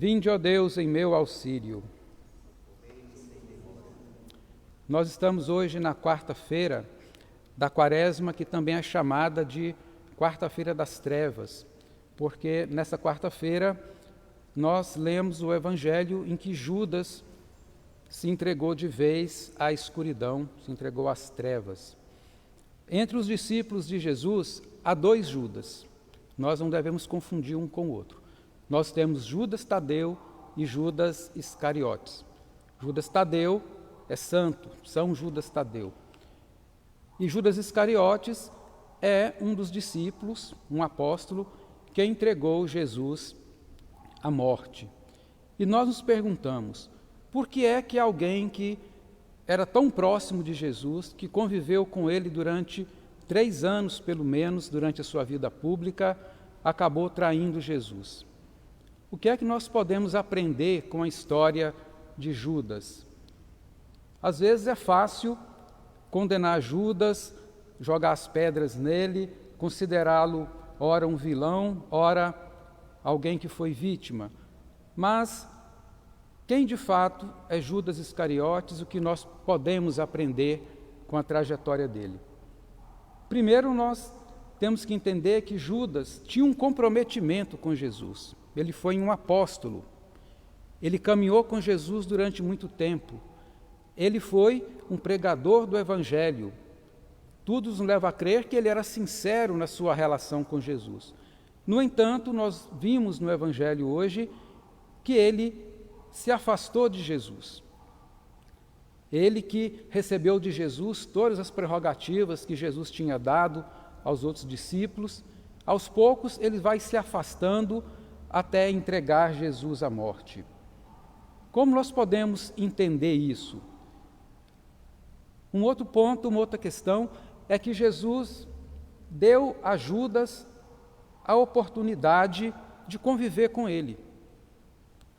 Vinde, ó Deus, em meu auxílio. Nós estamos hoje na quarta-feira da Quaresma, que também é chamada de Quarta-feira das Trevas, porque nessa quarta-feira nós lemos o Evangelho em que Judas se entregou de vez à escuridão, se entregou às trevas. Entre os discípulos de Jesus, há dois Judas. Nós não devemos confundir um com o outro. Nós temos Judas Tadeu e Judas Iscariotes. Judas Tadeu é santo, São Judas Tadeu. E Judas Iscariotes é um dos discípulos, um apóstolo, que entregou Jesus à morte. E nós nos perguntamos, por que é que alguém que era tão próximo de Jesus, que conviveu com ele durante 3 anos, pelo menos, durante a sua vida pública, acabou traindo Jesus? O que é que nós podemos aprender com a história de Judas? Às vezes é fácil condenar Judas, jogar as pedras nele, considerá-lo ora um vilão, ora alguém que foi vítima. Mas quem de fato é Judas Iscariotes, o que nós podemos aprender com a trajetória dele? Primeiro, nós temos que entender que Judas tinha um comprometimento com Jesus. Ele foi um apóstolo. Ele caminhou com Jesus durante muito tempo. Ele foi um pregador do Evangelho. Tudo nos leva a crer que ele era sincero na sua relação com Jesus. No entanto, nós vimos no Evangelho hoje que ele se afastou de Jesus. Ele que recebeu de Jesus todas as prerrogativas que Jesus tinha dado aos outros discípulos, aos poucos ele vai se afastando até entregar Jesus à morte. Como nós podemos entender isso? Um outro ponto, uma outra questão, é que Jesus deu a Judas a oportunidade de conviver com ele.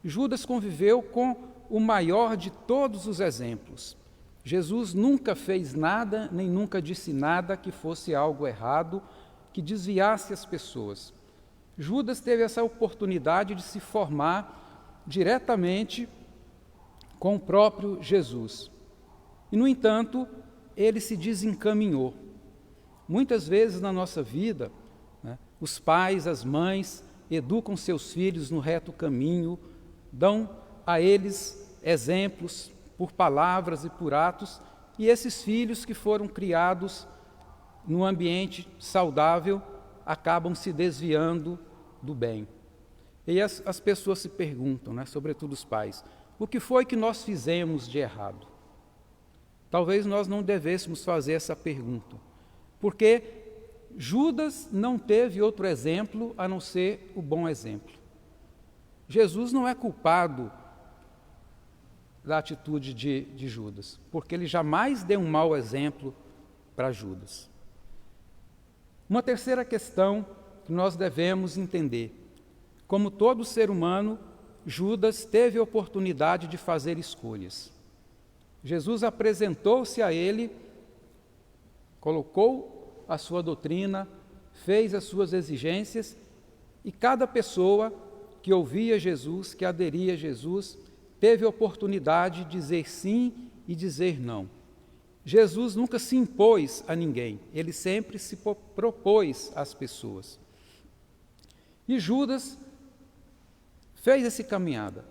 Judas conviveu com o maior de todos os exemplos. Jesus nunca fez nada, nem nunca disse nada que fosse algo errado, que desviasse as pessoas. Judas teve essa oportunidade de se formar diretamente com o próprio Jesus. E, no entanto, ele se desencaminhou. Muitas vezes na nossa vida, os pais, as mães, educam seus filhos no reto caminho, dão a eles exemplos por palavras e por atos, e esses filhos que foram criados num ambiente saudável acabam se desviando do bem. E as pessoas se perguntam, sobretudo os pais, o que foi que nós fizemos de errado? Talvez nós não devêssemos fazer essa pergunta, porque Judas não teve outro exemplo a não ser o bom exemplo. Jesus não é culpado da atitude de Judas, porque ele jamais deu um mau exemplo para Judas. Uma terceira questão que nós devemos entender: como todo ser humano, Judas teve a oportunidade de fazer escolhas. Jesus apresentou-se a ele, colocou a sua doutrina, fez as suas exigências, e cada pessoa que ouvia Jesus, que aderia a Jesus, teve a oportunidade de dizer sim e dizer não. Jesus nunca se impôs a ninguém, ele sempre se propôs às pessoas. E Judas fez essa caminhada.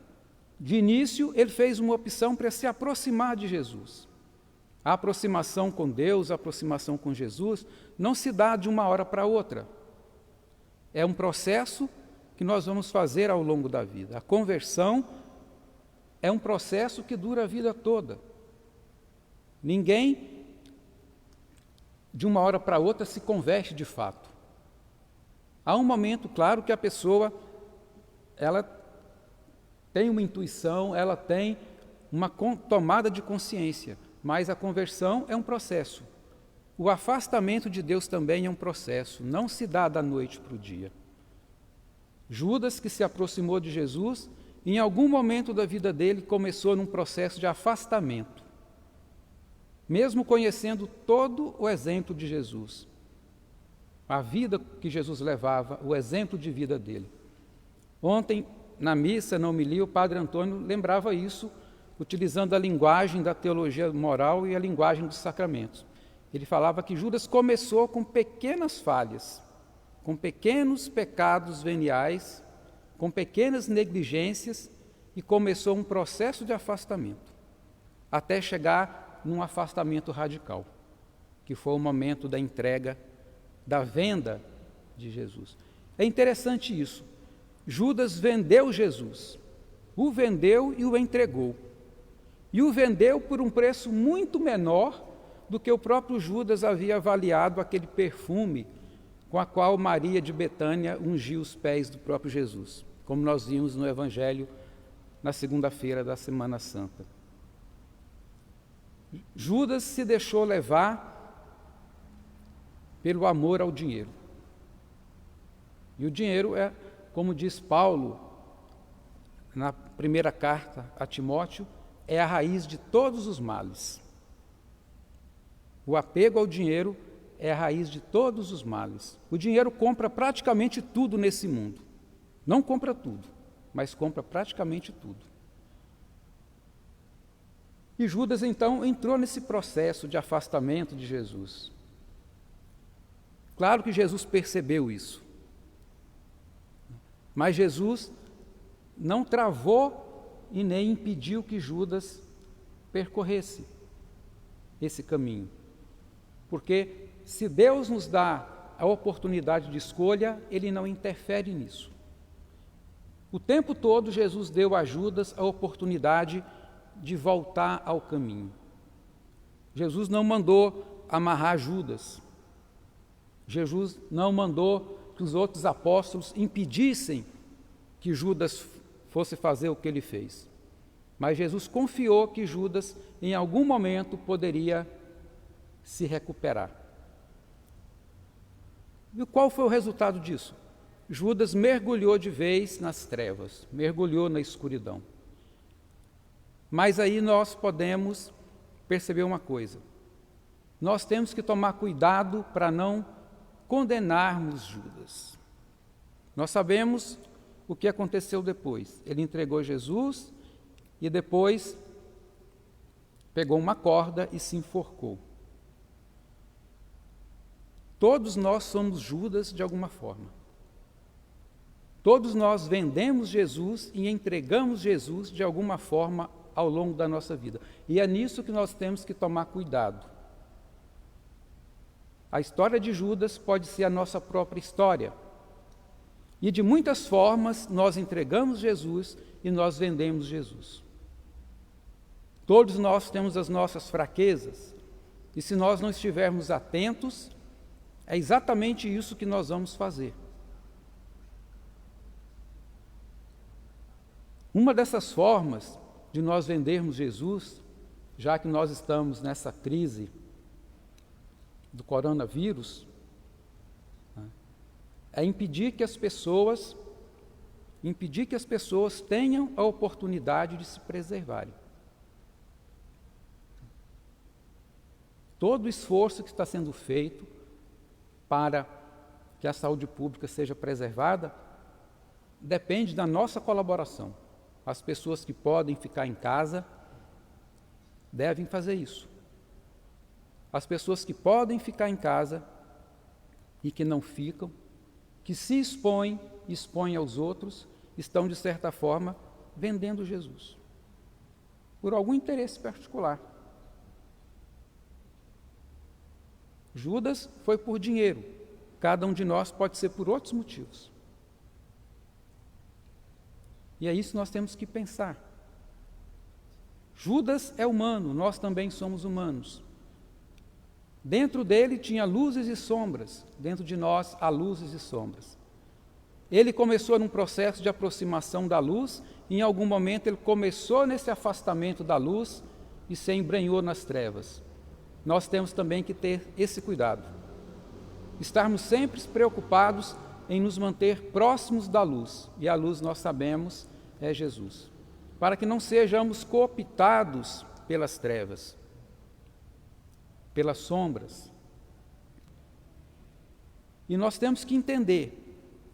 De início, ele fez uma opção para se aproximar de Jesus. A aproximação com Deus, a aproximação com Jesus, não se dá de uma hora para outra. É um processo que nós vamos fazer ao longo da vida. A conversão é um processo que dura a vida toda. Ninguém, de uma hora para outra, se converte de fato. Há um momento, claro, que a pessoa ela tem uma intuição, ela tem uma tomada de consciência, mas a conversão é um processo. O afastamento de Deus também é um processo, não se dá da noite para o dia. Judas, que se aproximou de Jesus, em algum momento da vida dele começou num processo de afastamento, mesmo conhecendo todo o exemplo de Jesus, a vida que Jesus levava, o exemplo de vida dele. Ontem na missa, na homilia, o Padre Antônio lembrava isso, utilizando a linguagem da teologia moral e a linguagem dos sacramentos. Ele falava que Judas começou com pequenas falhas, com pequenos pecados veniais, com pequenas negligências, e começou um processo de afastamento, até chegar num afastamento radical, que foi o momento da entrega, da venda de Jesus. É interessante isso. Judas vendeu Jesus, o vendeu e o entregou. E o vendeu por um preço muito menor do que o próprio Judas havia avaliado aquele perfume com a qual Maria de Betânia ungiu os pés do próprio Jesus, como nós vimos no Evangelho na segunda-feira da Semana Santa. Judas se deixou levar pelo amor ao dinheiro. E o dinheiro é, como diz Paulo na primeira carta a Timóteo, é a raiz de todos os males. O apego ao dinheiro é a raiz de todos os males. O dinheiro compra praticamente tudo nesse mundo. Não compra tudo, mas compra praticamente tudo. E Judas, então, entrou nesse processo de afastamento de Jesus. Claro que Jesus percebeu isso. Mas Jesus não travou e nem impediu que Judas percorresse esse caminho. Porque se Deus nos dá a oportunidade de escolha, Ele não interfere nisso. O tempo todo Jesus deu a Judas a oportunidade de voltar ao caminho. Jesus não mandou amarrar Judas. Jesus não mandou que os outros apóstolos impedissem que Judas fosse fazer o que ele fez. Mas Jesus confiou que Judas, em algum momento, poderia se recuperar. E qual foi o resultado disso? Judas mergulhou de vez nas trevas, mergulhou na escuridão. Mas aí nós podemos perceber uma coisa. Nós temos que tomar cuidado para não condenarmos Judas. Nós sabemos o que aconteceu depois. Ele entregou Jesus e depois pegou uma corda e se enforcou. Todos nós somos Judas de alguma forma. Todos nós vendemos Jesus e entregamos Jesus de alguma forma ao longo da nossa vida. E é nisso que nós temos que tomar cuidado. A história de Judas pode ser a nossa própria história. E de muitas formas nós entregamos Jesus e nós vendemos Jesus. Todos nós temos as nossas fraquezas. E se nós não estivermos atentos, é exatamente isso que nós vamos fazer. Uma dessas formas de nós vendermos Jesus, já que nós estamos nessa crise do coronavírus, é impedir que as pessoas tenham a oportunidade de se preservarem. Todo o esforço que está sendo feito para que a saúde pública seja preservada depende da nossa colaboração. As pessoas que podem ficar em casa devem fazer isso. As pessoas que podem ficar em casa e que não ficam, que se expõem aos outros, estão, de certa forma, vendendo Jesus, por algum interesse particular. Judas foi por dinheiro, cada um de nós pode ser por outros motivos. E é isso que nós temos que pensar. Judas é humano, nós também somos humanos. Dentro dele tinha luzes e sombras, dentro de nós há luzes e sombras. Ele começou num processo de aproximação da luz, e em algum momento ele começou nesse afastamento da luz e se embrenhou nas trevas. Nós temos também que ter esse cuidado. Estarmos sempre preocupados em nos manter próximos da luz, e a luz, nós sabemos, é Jesus, para que não sejamos cooptados pelas trevas, pelas sombras. E nós temos que entender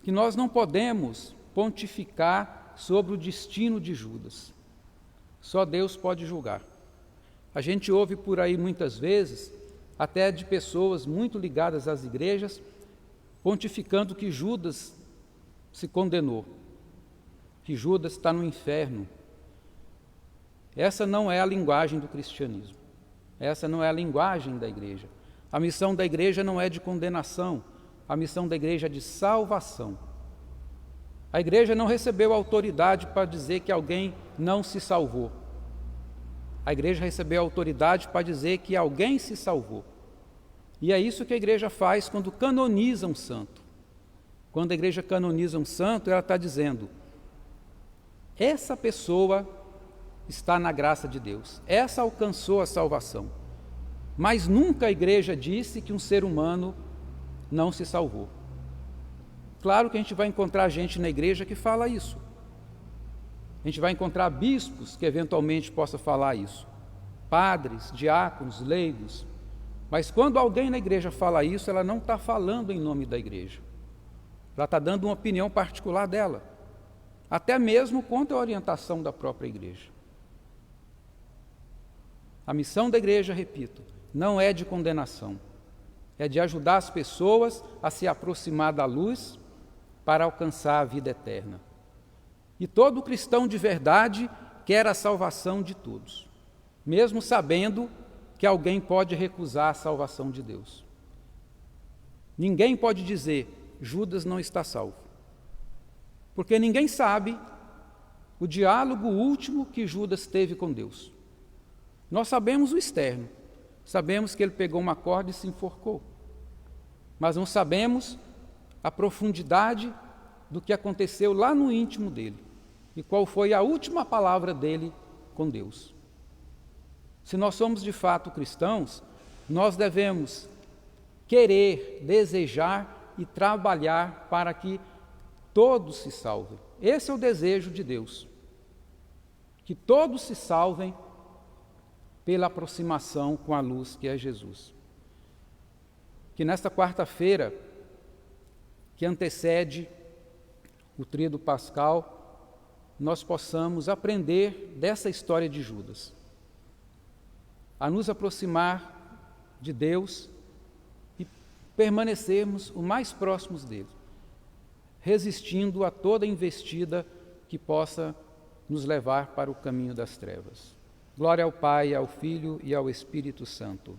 que nós não podemos pontificar sobre o destino de Judas. Só Deus pode julgar. A gente ouve por aí muitas vezes, até de pessoas muito ligadas às igrejas, pontificando que Judas se condenou, que Judas está no inferno. Essa não é a linguagem do cristianismo. Essa não é a linguagem da igreja. A missão da igreja não é de condenação, a missão da igreja é de salvação. A igreja não recebeu autoridade para dizer que alguém não se salvou. A igreja recebeu autoridade para dizer que alguém se salvou. E é isso que a igreja faz quando canoniza um santo. Quando a igreja canoniza um santo, ela está dizendo: essa pessoa está na graça de Deus, essa alcançou a salvação. Mas nunca a igreja disse que um ser humano não se salvou. Claro que a gente vai encontrar gente na igreja que fala isso. A gente vai encontrar bispos que eventualmente possam falar isso, padres, diáconos, leigos. Mas quando alguém na igreja fala isso, ela não está falando em nome da igreja. Ela está dando uma opinião particular dela, até mesmo contra a orientação da própria igreja. A missão da igreja, repito, não é de condenação, é de ajudar as pessoas a se aproximar da luz para alcançar a vida eterna. E todo cristão de verdade quer a salvação de todos, mesmo sabendo que alguém pode recusar a salvação de Deus. Ninguém pode dizer: Judas não está salvo, porque ninguém sabe o diálogo último que Judas teve com Deus. Nós sabemos o externo, sabemos que ele pegou uma corda e se enforcou, mas não sabemos a profundidade do que aconteceu lá no íntimo dele e qual foi a última palavra dele com Deus. Se nós somos de fato cristãos, nós devemos querer, desejar e trabalhar para que todos se salvem. Esse é o desejo de Deus, que todos se salvem pela aproximação com a luz que é Jesus. Que nesta quarta-feira, que antecede o tríduo pascal, nós possamos aprender dessa história de Judas, a nos aproximar de Deus e permanecermos o mais próximos dele, resistindo a toda investida que possa nos levar para o caminho das trevas. Glória ao Pai, ao Filho e ao Espírito Santo.